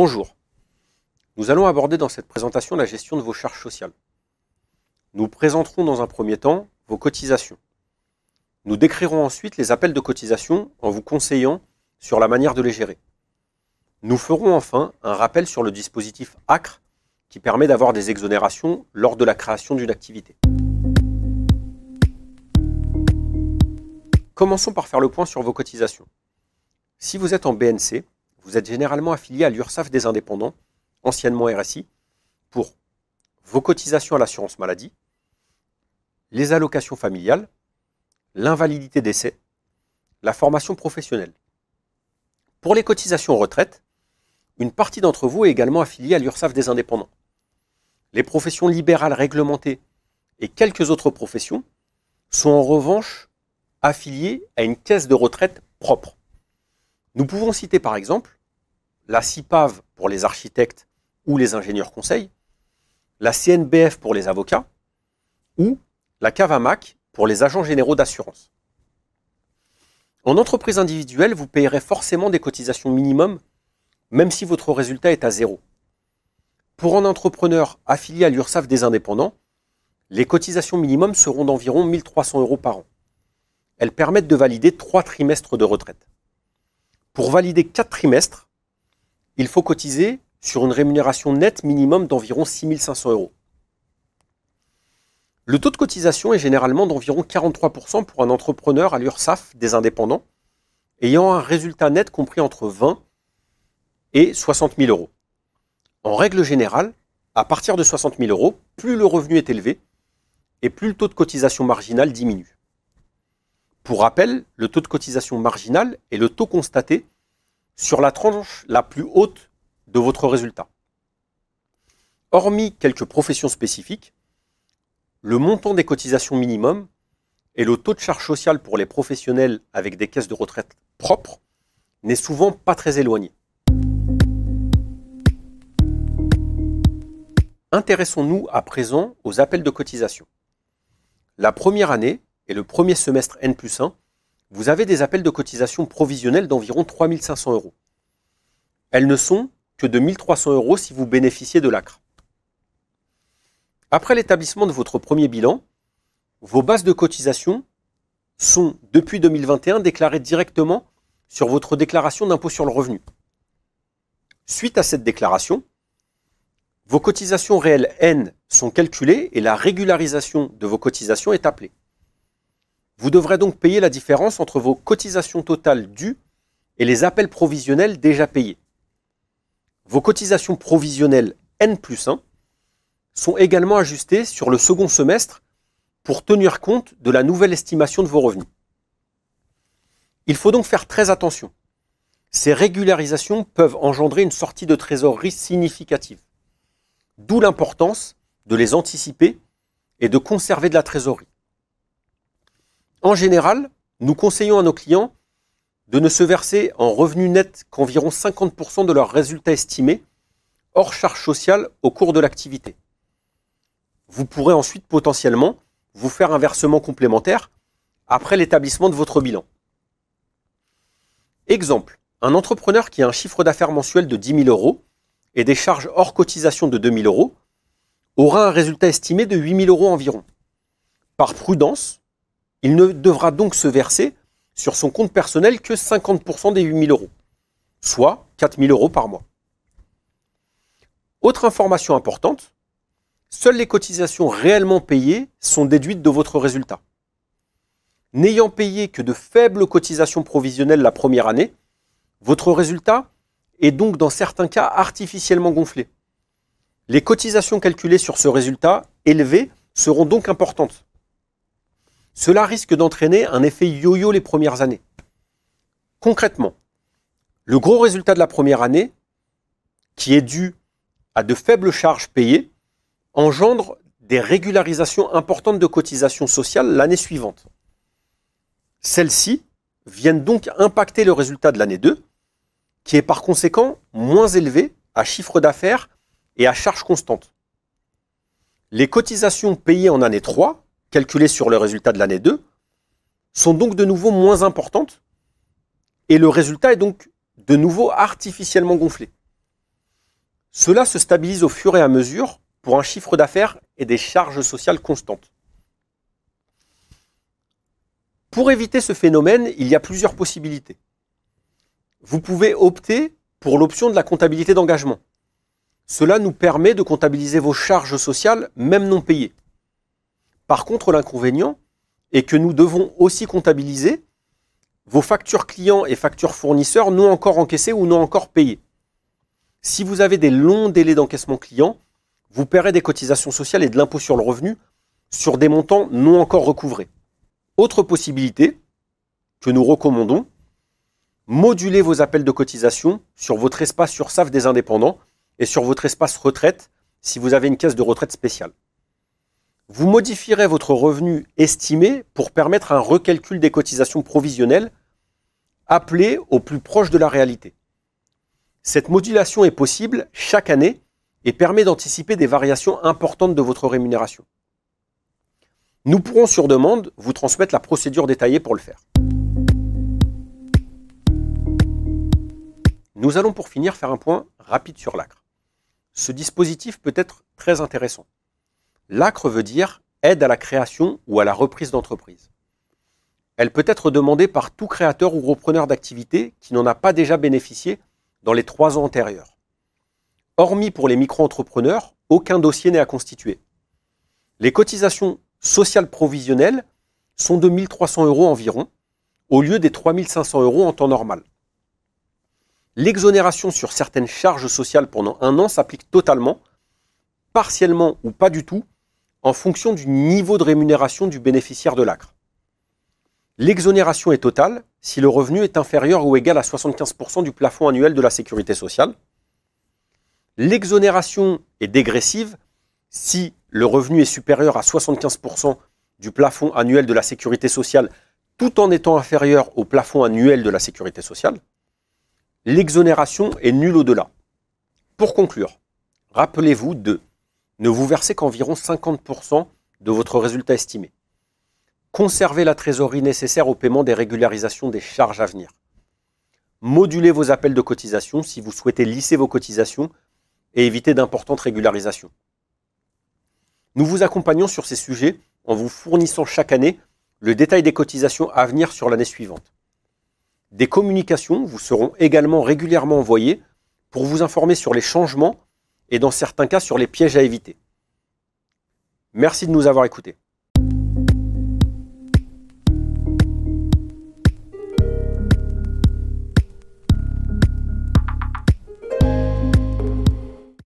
Bonjour, nous allons aborder dans cette présentation la gestion de vos charges sociales. Nous présenterons dans un premier temps vos cotisations. Nous décrirons ensuite les appels de cotisation en vous conseillant sur la manière de les gérer. Nous ferons enfin un rappel sur le dispositif ACRE qui permet d'avoir des exonérations lors de la création d'une activité. Commençons par faire le point sur vos cotisations. Si vous êtes en BNC, vous êtes généralement affilié à l'URSSAF des indépendants, anciennement RSI, pour vos cotisations à l'assurance maladie, les allocations familiales, l'invalidité décès, la formation professionnelle. Pour les cotisations retraite, une partie d'entre vous est également affiliée à l'URSSAF des indépendants. Les professions libérales réglementées et quelques autres professions sont en revanche affiliées à une caisse de retraite propre. Nous pouvons citer par exemple la CIPAV pour les architectes ou les ingénieurs conseils, la CNBF pour les avocats ou la CAVAMAC pour les agents généraux d'assurance. En entreprise individuelle, vous payerez forcément des cotisations minimum, même si votre résultat est à zéro. Pour un entrepreneur affilié à l'URSSAF des indépendants, les cotisations minimum seront d'environ 1 300 € par an. Elles permettent de valider 3 trimestres de retraite. Pour valider 4 trimestres, il faut cotiser sur une rémunération nette minimum d'environ 6 500 €. Le taux de cotisation est généralement d'environ 43% pour un entrepreneur à l'URSSAF des indépendants, ayant un résultat net compris entre 20 et 60 000 €. En règle générale, à partir de 60 000 €, plus le revenu est élevé et plus le taux de cotisation marginale diminue. Pour rappel, le taux de cotisation marginale est le taux constaté sur la tranche la plus haute de votre résultat. Hormis quelques professions spécifiques, le montant des cotisations minimum et le taux de charge sociale pour les professionnels avec des caisses de retraite propres n'est souvent pas très éloigné. Intéressons-nous à présent aux appels de cotisation. La première année et le premier semestre N+1, vous avez des appels de cotisation provisionnels d'environ 3 500 €. Elles ne sont que de 1 300 € si vous bénéficiez de l'ACRE. Après l'établissement de votre premier bilan, vos bases de cotisation sont, depuis 2021, déclarées directement sur votre déclaration d'impôt sur le revenu. Suite à cette déclaration, vos cotisations réelles N sont calculées et la régularisation de vos cotisations est appelée. Vous devrez donc payer la différence entre vos cotisations totales dues et les appels provisionnels déjà payés. Vos cotisations provisionnelles N+1 sont également ajustées sur le second semestre pour tenir compte de la nouvelle estimation de vos revenus. Il faut donc faire très attention. Ces régularisations peuvent engendrer une sortie de trésorerie significative, d'où l'importance de les anticiper et de conserver de la trésorerie. En général, nous conseillons à nos clients de ne se verser en revenu net qu'environ 50% de leurs résultats estimés, hors charges sociales au cours de l'activité. Vous pourrez ensuite potentiellement vous faire un versement complémentaire après l'établissement de votre bilan. Exemple, un entrepreneur qui a un chiffre d'affaires mensuel de 10 000 € et des charges hors cotisation de 2 000 € aura un résultat estimé de 8 000 € environ. Par prudence, il ne devra donc se verser sur son compte personnel que 50% des 8 000 €, soit 4 000 € par mois. Autre information importante, seules les cotisations réellement payées sont déduites de votre résultat. N'ayant payé que de faibles cotisations provisionnelles la première année, votre résultat est donc dans certains cas artificiellement gonflé. Les cotisations calculées sur ce résultat élevé seront donc importantes. Cela risque d'entraîner un effet yo-yo les premières années. Concrètement, le gros résultat de la première année, qui est dû à de faibles charges payées, engendre des régularisations importantes de cotisations sociales l'année suivante. Celles-ci viennent donc impacter le résultat de l'année 2, qui est par conséquent moins élevé à chiffre d'affaires et à charges constantes. Les cotisations payées en année 3, calculées sur le résultat de l'année 2, sont donc de nouveau moins importantes et le résultat est donc de nouveau artificiellement gonflé. Cela se stabilise au fur et à mesure pour un chiffre d'affaires et des charges sociales constantes. Pour éviter ce phénomène, il y a plusieurs possibilités. Vous pouvez opter pour l'option de la comptabilité d'engagement. Cela nous permet de comptabiliser vos charges sociales, même non payées. Par contre, l'inconvénient est que nous devons aussi comptabiliser vos factures clients et factures fournisseurs non encore encaissées ou non encore payées. Si vous avez des longs délais d'encaissement client, vous paierez des cotisations sociales et de l'impôt sur le revenu sur des montants non encore recouvrés. Autre possibilité que nous recommandons, moduler vos appels de cotisation sur votre espace URSSAF des indépendants et sur votre espace retraite si vous avez une caisse de retraite spéciale. Vous modifierez votre revenu estimé pour permettre un recalcul des cotisations provisionnelles appelé au plus proche de la réalité. Cette modulation est possible chaque année et permet d'anticiper des variations importantes de votre rémunération. Nous pourrons sur demande vous transmettre la procédure détaillée pour le faire. Nous allons pour finir faire un point rapide sur l'ACRE. Ce dispositif peut être très intéressant. L'ACRE veut dire aide à la création ou à la reprise d'entreprise. Elle peut être demandée par tout créateur ou repreneur d'activité qui n'en a pas déjà bénéficié dans les 3 ans antérieurs. Hormis pour les micro-entrepreneurs, aucun dossier n'est à constituer. Les cotisations sociales provisionnelles sont de 1 300 € environ, au lieu des 3 500 € en temps normal. L'exonération sur certaines charges sociales pendant 1 an s'applique totalement, partiellement ou pas du tout, en fonction du niveau de rémunération du bénéficiaire de l'ACRE. L'exonération est totale si le revenu est inférieur ou égal à 75% du plafond annuel de la sécurité sociale. L'exonération est dégressive si le revenu est supérieur à 75% du plafond annuel de la sécurité sociale tout en étant inférieur au plafond annuel de la sécurité sociale. L'exonération est nulle au-delà. Pour conclure, rappelez-vous de ne vous versez qu'environ 50% de votre résultat estimé. Conservez la trésorerie nécessaire au paiement des régularisations des charges à venir. Modulez vos appels de cotisation si vous souhaitez lisser vos cotisations et éviter d'importantes régularisations. Nous vous accompagnons sur ces sujets en vous fournissant chaque année le détail des cotisations à venir sur l'année suivante. Des communications vous seront également régulièrement envoyées pour vous informer sur les changements et dans certains cas sur les pièges à éviter. Merci de nous avoir écoutés.